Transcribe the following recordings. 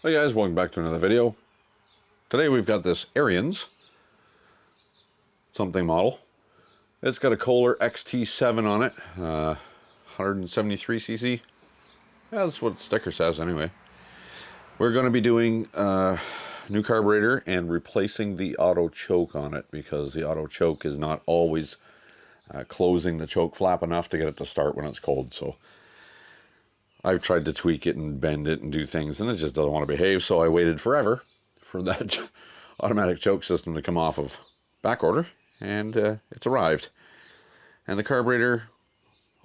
Hey guys, welcome back to another video. Today we've got this Ariens something model. It's got a Kohler XT7 on it, 173cc. Yeah, that's what the sticker says anyway. We're going to be doing new carburetor and replacing the auto choke on it because the auto choke is not always closing the choke flap enough to get it to start when it's cold. So I've tried to tweak it and bend it and do things, and it just doesn't want to behave. So I waited forever for that automatic choke system to come off of back order, and it's arrived. And the carburetor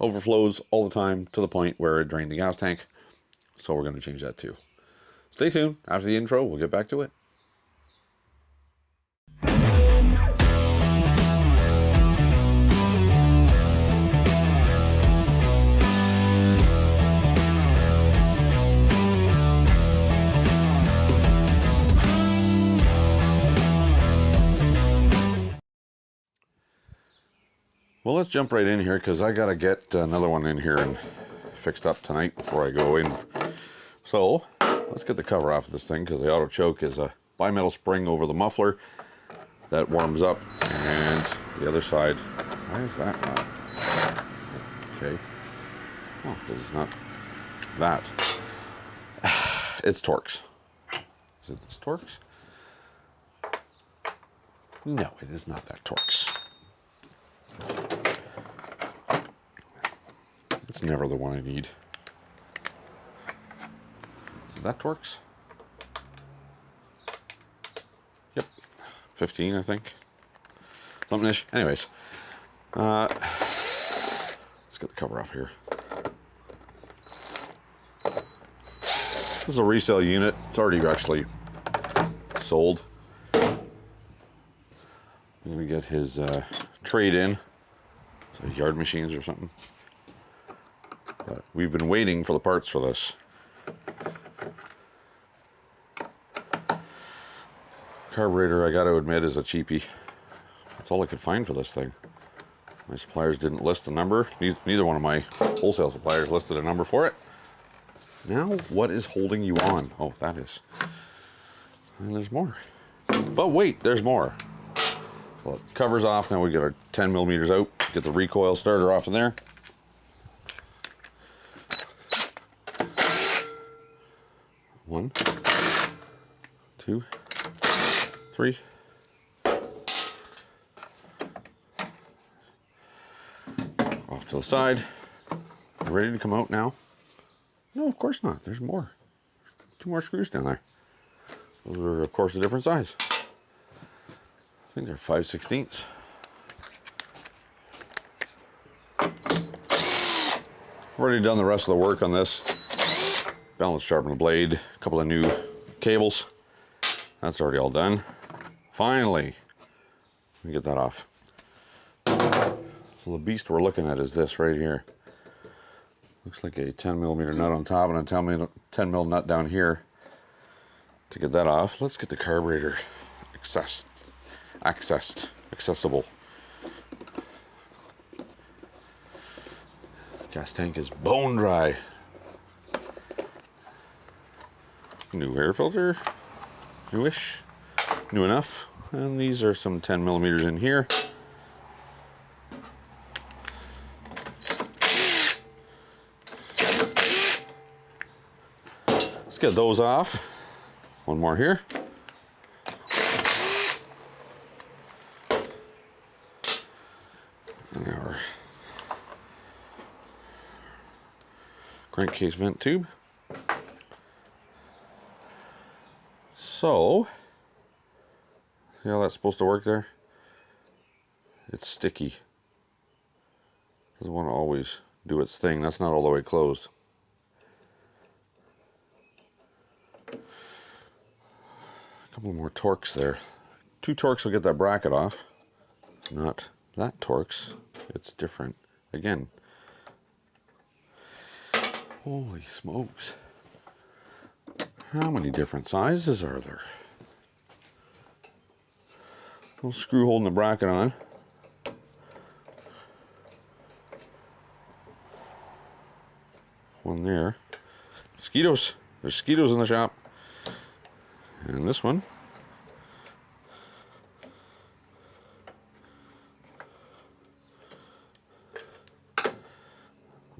overflows all the time to the point where it drained the gas tank. So we're going to change that too. Stay tuned. After the intro, we'll get back to it. Well, let's jump right in here because I got to get another one in here and fixed up tonight before I go in. So let's get the cover off of this thing because the auto choke is a bimetal spring over the muffler that warms up, and the other side, why is that not? Okay. Oh, because it's not that. It's Torx. Is it this Torx? No, it is not that Torx. It's never the one I need. Is that Torx? Yep. 15, I think. Something-ish. Anyways. Let's get the cover off here. This is a resale unit. It's already actually sold. I'm going to get his trade-in. It's like yard machines or something. But we've been waiting for the parts for this. Carburetor, I got to admit, is a cheapie. That's all I could find for this thing. My suppliers didn't list a number. Neither one of my wholesale suppliers listed a number for it. Now, what is holding you on? Oh, that is. And there's more. But wait, there's more. So the cover's off. Now we get our 10 millimeters out. Get the recoil starter off in there. One, two, three. Off to the side. Ready to come out now? No, of course not. There's more. Two more screws down there. Those are, of course, a different size. I think they're 5/16. Already done the rest of the work on this. Balance, sharpen the blade, a couple of new cables. That's already all done. Finally, let me get that off. So the beast we're looking at is this right here. Looks like a 10 millimeter nut on top and a 10 mil nut down here. To get that off, let's get the carburetor accessible. Gas tank is bone dry. New air filter, newish, new enough. And these are some 10 millimeters in here. Let's get those off. One more here. And our crankcase vent tube. So, see how that's supposed to work there? It's sticky. Doesn't want to always do its thing. That's not all the way closed. A couple more Torx there. Two Torx will get that bracket off. Not that Torx. It's different. Again. Holy smokes. How many different sizes are there? Little screw holding the bracket on. One there. Mosquitoes. There's mosquitoes in the shop. And this one,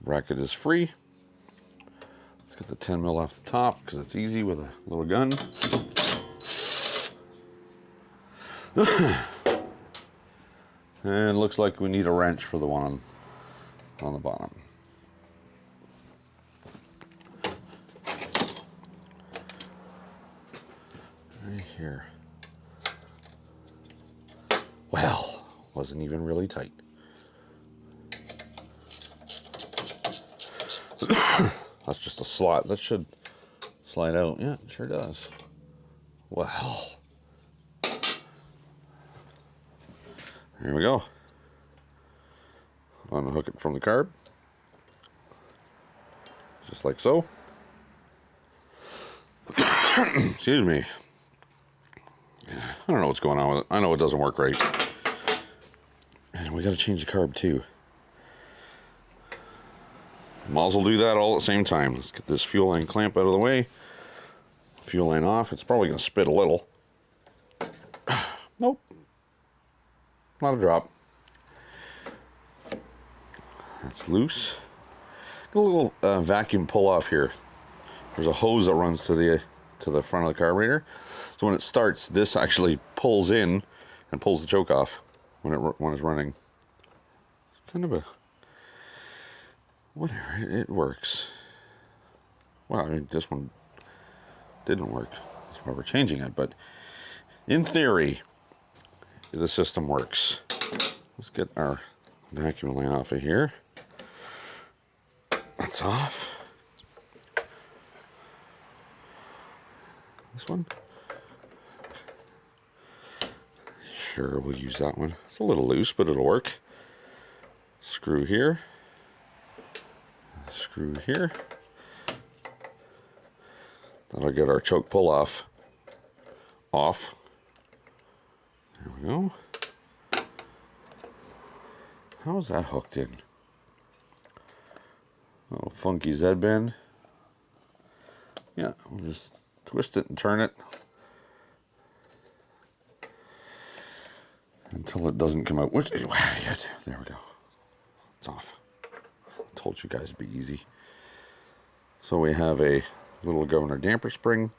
bracket is free. Let's get the 10 mil off the top because it's easy with a little gun. And it looks like we need a wrench for the one on the bottom. Right here. Well, wasn't even really tight. That's just a slot. That should slide out. Yeah, it sure does. Well. Here we go. Unhook it from the carb. Just like so. Excuse me. I don't know what's going on with it. I know it doesn't work right. And we got to change the carb too. Might as well do that all at the same time. Let's get this fuel line clamp out of the way. Fuel line off. It's probably going to spit a little. Nope. Not a drop. That's loose. Got a little vacuum pull off here. There's a hose that runs to the front of the carburetor. So when it starts, this actually pulls in and pulls the choke off when it's running. It's kind of a whatever. It works. Well, I mean, this one didn't work. That's why we're changing it. But in theory, the system works. Let's get our vacuum line off of here. That's off. This one. Sure, we'll use that one. It's a little loose, but it'll work. Screw here. Screw here. That'll get our choke pull off. There we go. How is that hooked in? Little funky Z bend. Yeah, we'll just twist it and turn it until it doesn't come out. Which, there we go. It's off. I told you guys it'd be easy. So we have a little governor damper spring.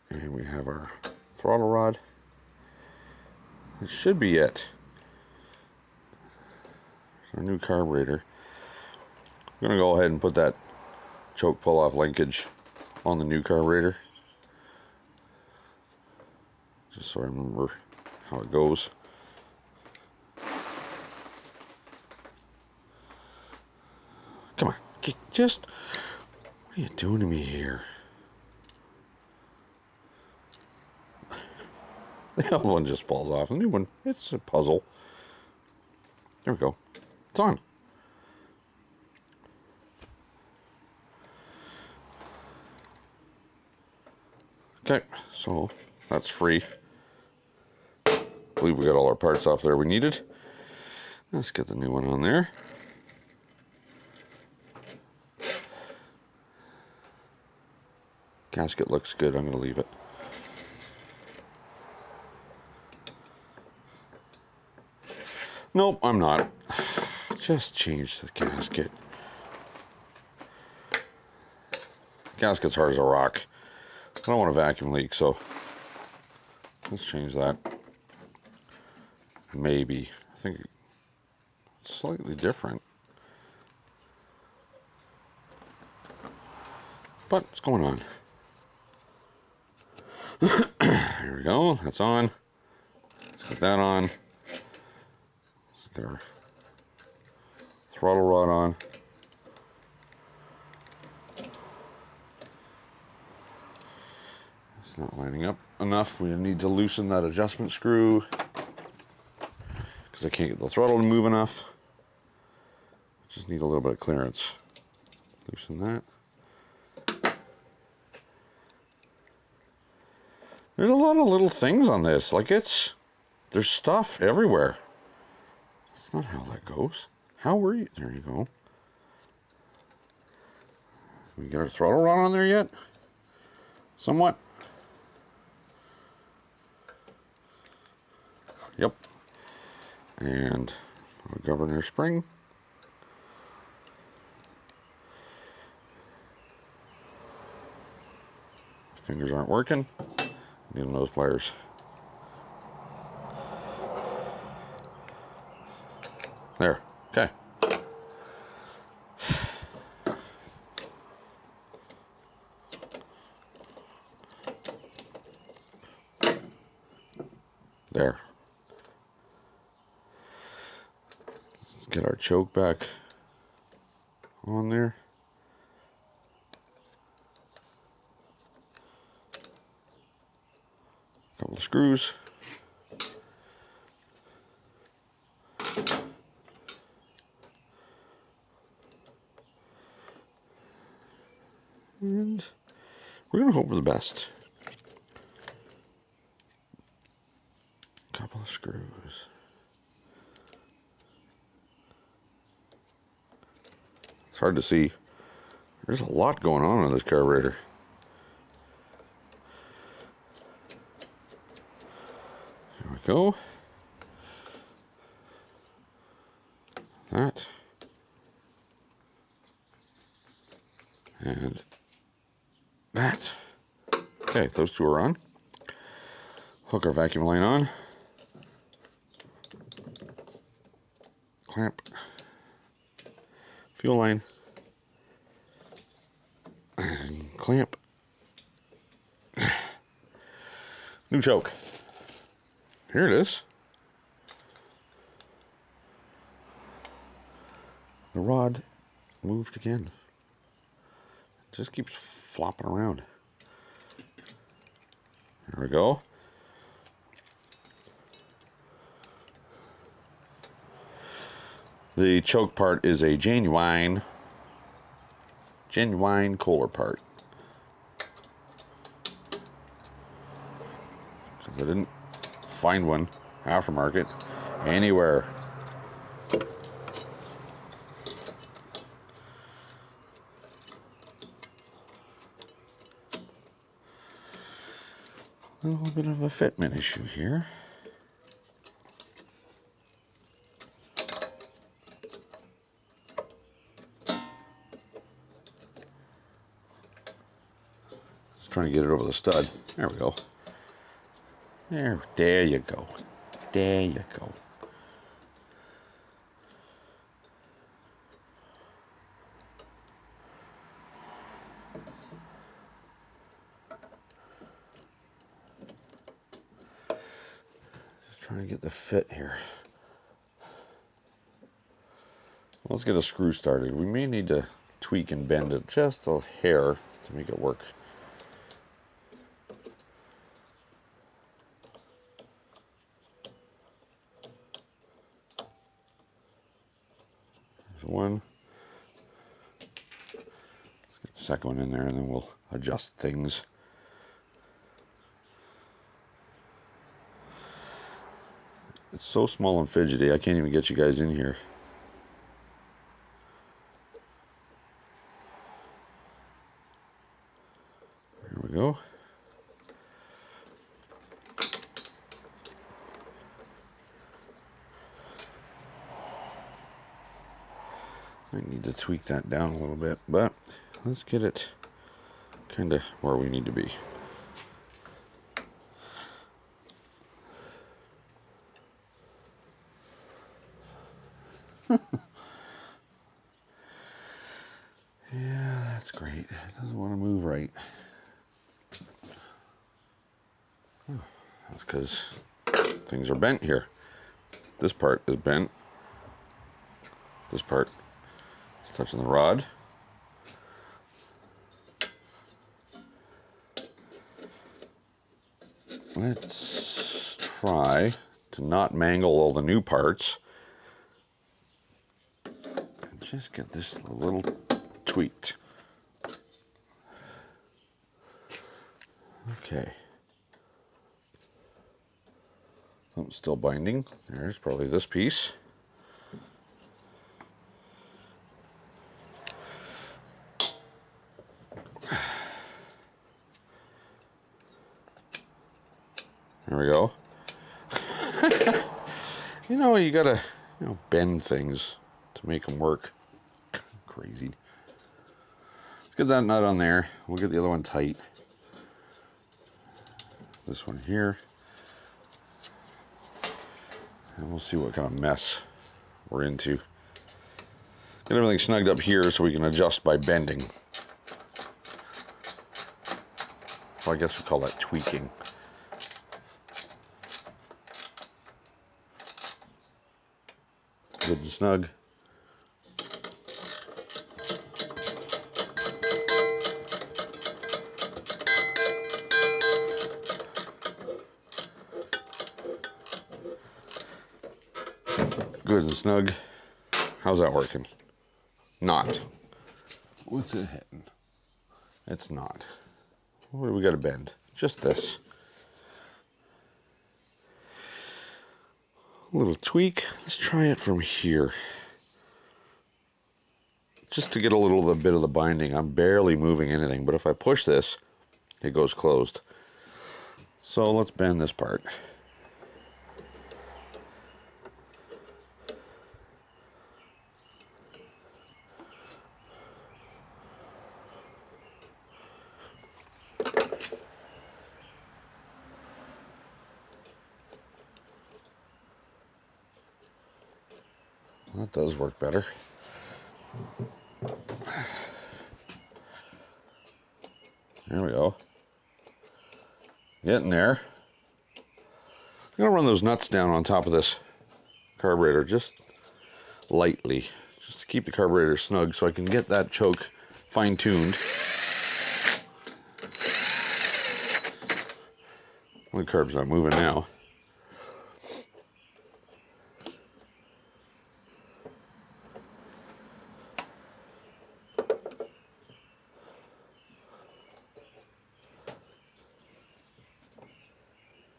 And we have our throttle rod. It should be it. It's our new carburetor. I'm going to go ahead and put that choke pull-off linkage on the new carburetor. Just so I remember how it goes. Come on, just, what are you doing to me here? The old one just falls off. The new one, it's a puzzle. There we go. It's on. Okay, so that's free. I believe we got all our parts off there we needed. Let's get the new one on there. Gasket looks good. I'm going to leave it. Nope, I'm not. Just change the gasket. Gasket's hard as a rock. I don't want a vacuum leak, so let's change that. Maybe. I think it's slightly different. But what's going on? Here we go. That's on. Let's get that on. Let's get our throttle rod on. It's not lining up enough. We need to loosen that adjustment screw because I can't get the throttle to move enough. Just need a little bit of clearance. Loosen that. There's a lot of little things on this. Like there's stuff everywhere. That's not how that goes. How were you? There you go. We get our throttle rod on there yet? somewhat. Yep. And a governor spring. Fingers aren't working. Need nose pliers. There. Okay. There. Let's get our choke back on there. Couple of screws. And we're going to hope for the best. Couple of screws. It's hard to see. There's a lot going on this carburetor. There we go. That. And that. Okay, those two are on. Hook our vacuum line on. Clamp. Fuel line. And clamp. New choke. Here it is. The rod moved again. It just keeps flopping around. There we go. The choke part is a genuine Kohler part. Because I didn't find one aftermarket anywhere. A little bit of a fitment issue here. Just trying to get it over the stud. There we go. There you go. There you go. Just trying to get the fit here. Let's get a screw started. We may need to tweak and bend it just a hair to make it work. There's one. Let's get the second one in there and then we'll adjust things. It's so small and fidgety, I can't even get you guys in here. There we go. I need to tweak that down a little bit, but let's get it kind of where we need to be. Yeah, that's great. It doesn't want to move right. That's because things are bent here. This part is bent. This part is touching the rod. Let's try to not mangle all the new parts and just get this a little tweaked. Okay. Something's still binding. There's probably this piece. There we go. You know, you gotta, bend things to make them work. Crazy. Let's get that nut on there. We'll get the other one tight. This one here. And we'll see what kind of mess we're into. Get everything snugged up here so we can adjust by bending. Well, I guess we call that tweaking. Good and snug. Good and snug. How's that working? Not. What's it hitting? It's not. What do we got to bend? Just this. A little tweak. Let's try it from here. Just to get a little bit of the binding. I'm barely moving anything, but if I push this, it goes closed. So let's bend this part. That does work better. There we go. Getting there. I'm going to run those nuts down on top of this carburetor just lightly, just to keep the carburetor snug so I can get that choke fine-tuned. Well, the carb's not moving now.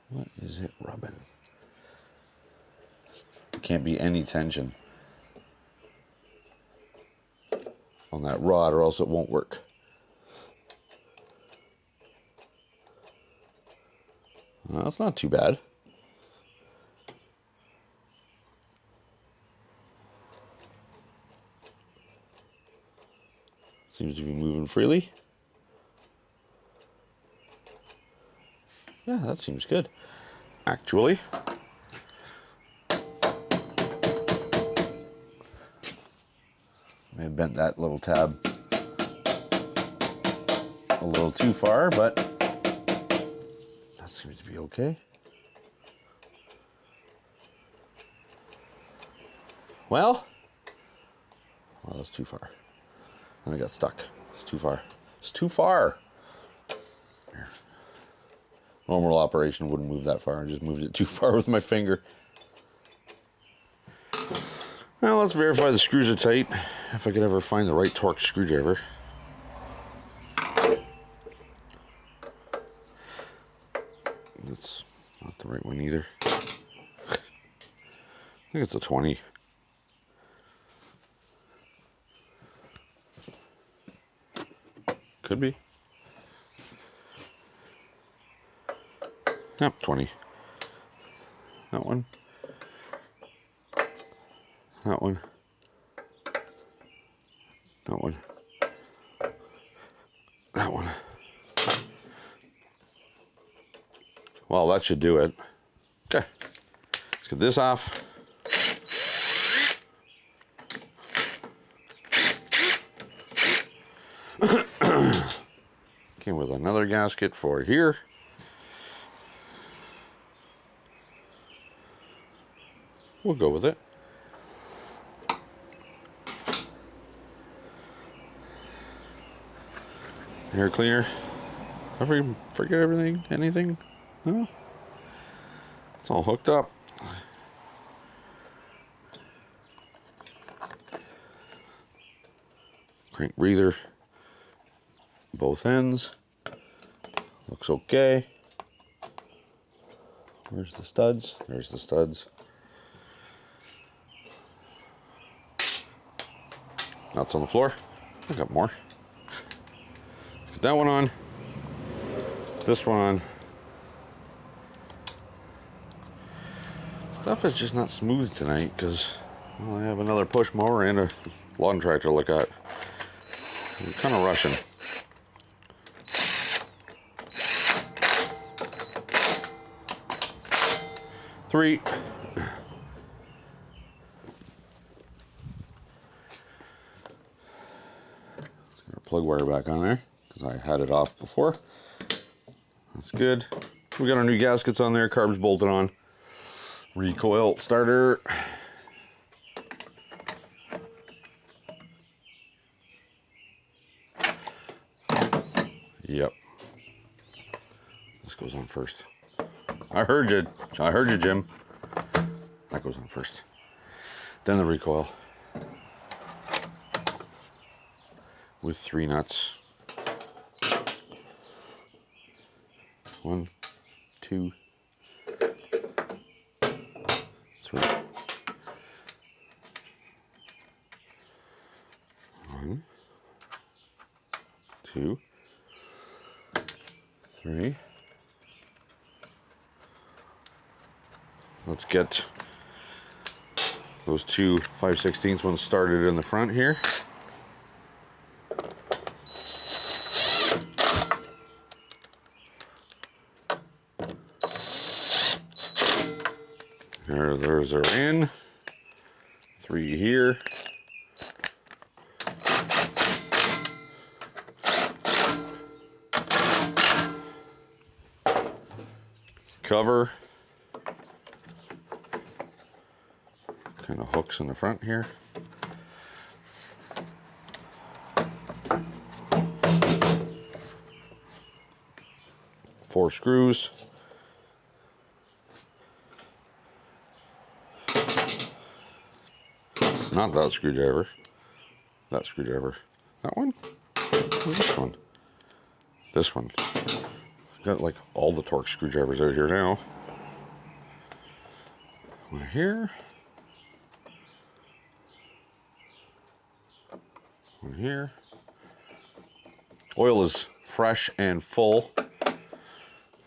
What is it rubbing? Can't be any tension on that rod or else it won't work. Well, that's not too bad. Seems to be moving freely. Yeah, that seems good. Actually, may have bent that little tab a little too far, but that seems to be okay. Well, that's too far. And I got stuck. It's too far. It's too far. Here. Normal operation wouldn't move that far. I just moved it too far with my finger. Now let's verify the screws are tight. If I could ever find the right torque screwdriver. That's not the right one either. I think it's a 20. Could be. Yep, 20. That one. That one. That one. That one. Well, that should do it. Okay. Let's get this off. Came with another gasket for here. We'll go with it. Air cleaner. Did I forget everything? Anything? No? It's all hooked up. Crank breather. Both ends. Looks okay. Where's the studs? There's the studs. Nuts on the floor. I got more. Get that one on. This one on. Stuff is just not smooth tonight because, well, I have another push mower and a lawn tractor to look at. I'm kind of rushing. Three. Plug wire back on there because I had it off before. That's good. We got our new gaskets on there, carbs bolted on. Recoil starter. Yep. This goes on first. I heard you. I heard you, Jim. That goes on first. Then the recoil. With 3 nuts. 1, 2, 3. 1, 2, 3. Let's get those two 5/16 ones started in the front here. There's our in. 3 here. Cover. Kind of hooks in the front here. Four screws. Not that screwdriver. That screwdriver. That one? Or this one? This one. Got like all the torque screwdrivers out here now. One here. One here. Oil is fresh and full.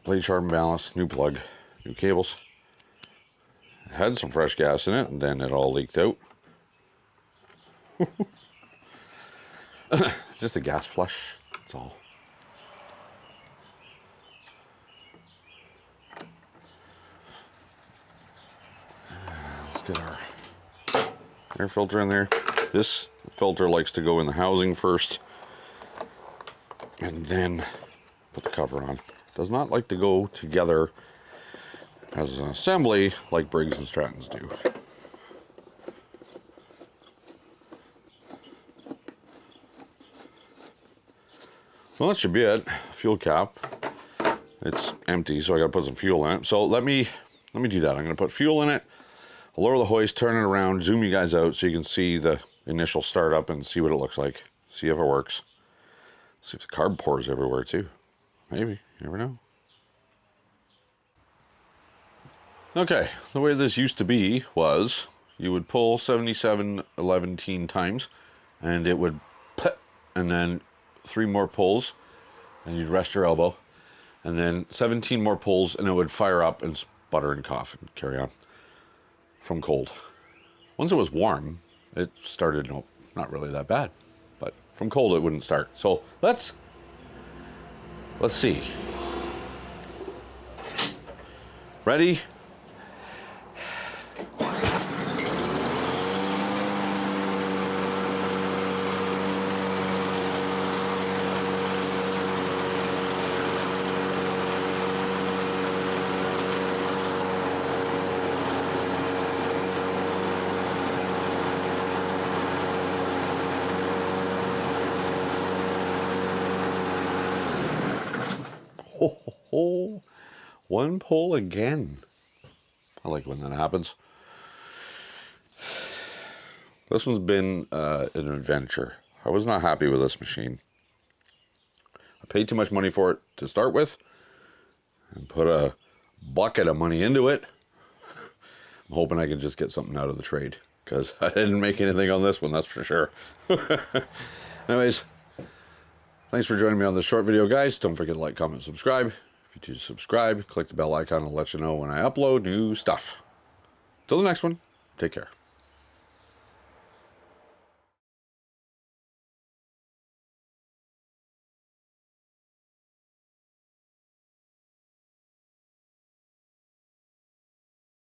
Blade sharp and balanced. New plug. New cables. It had some fresh gas in it and then it all leaked out. Just a gas flush, that's all. Let's get our air filter in there. This filter likes to go in the housing first and then put the cover on. Does not like to go together as an assembly like Briggs and Strattons do. Well, that should be it. Fuel cap. It's empty, so I gotta put some fuel in it. So let me do that. I'm gonna put fuel in it. I'll lower the hoist, turn it around, zoom you guys out so you can see the initial startup and see what it looks like. See if it works. See if the carb pours everywhere too. Maybe, you never know. Okay, the way this used to be was you would pull 77 times and it would put, and then 3 more pulls and you'd rest your elbow and then 17 more pulls and it would fire up and sputter and cough and carry on from cold. Once it was warm, it started, no, not really that bad, but from cold it wouldn't start. So let's see. Ready? Oh, 1 pull again. I like when that happens. This one's been an adventure. I was not happy with this machine. I paid too much money for it to start with and put a bucket of money into it. I'm hoping I can just get something out of the trade because I didn't make anything on this one, that's for sure. Anyways, thanks for joining me on this short video, guys. Don't forget to like, comment, subscribe. If you do subscribe, click the bell icon. It'll let you know when I upload new stuff. Till the next one, take care.